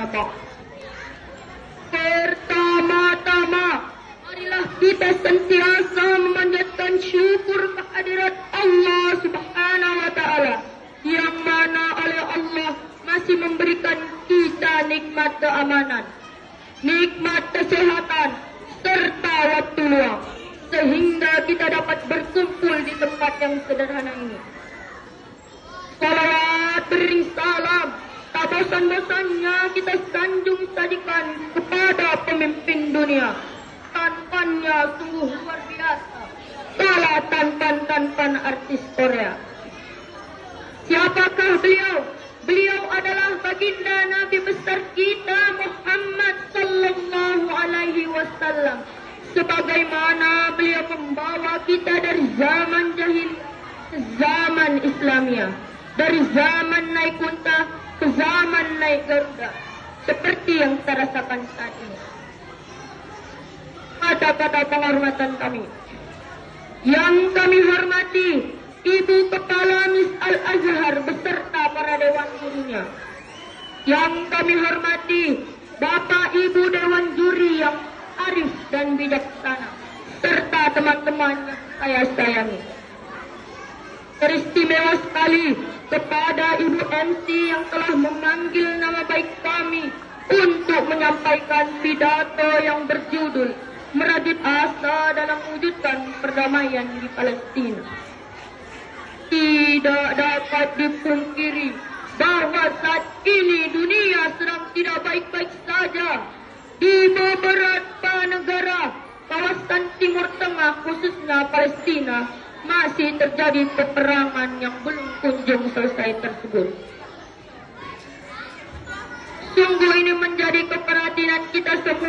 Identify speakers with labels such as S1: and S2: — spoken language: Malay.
S1: Bapak. Pertama-tama, marilah kita sentiasa memanjatkan syukur kehadirat Allah Subhanahu wa Ta'ala, yang mana oleh Allah masih memberikan kita nikmat keamanan, nikmat kesehatan, serta waktu luang, sehingga kita dapat berkumpul di tempat yang sederhana ini. Salawat beri salam tak bosan-bosannya kita sanjung sajikan kepada pemimpin dunia. Tampannya sungguh luar biasa, kalah tampan artis Korea. Siapakah beliau? Beliau adalah baginda Nabi besar kita Muhammad sallallahu alaihi wasallam. Sebagaimana beliau membawa kita dari zaman jahil ke zaman Islamia, dari zaman naik unta ke zaman naik Garuda, seperti yang kita rasakan saat ini. Kata-kata penghormatan kami, yang kami hormati Ibu Kepala Miss Al-Azhar beserta para dewan gurunya, yang kami hormati Bapak Ibu Dewan Juri yang arif dan bijaksana, serta teman-teman yang saya sayangi. Teristimewa sekali kepada Ibu MC yang telah memanggil nama baik kami untuk menyampaikan pidato yang berjudul Merajut Asa dalam Mewujudkan Perdamaian di Palestina. Tidak dapat dipungkiri bahwa saat ini dunia sedang tidak baik-baik saja. Di beberapa negara kawasan Timur Tengah, khususnya Palestina, masih terjadi peperangan yang belum kunjung selesai tersebut. Sungguh ini menjadi keperhatian kita semua.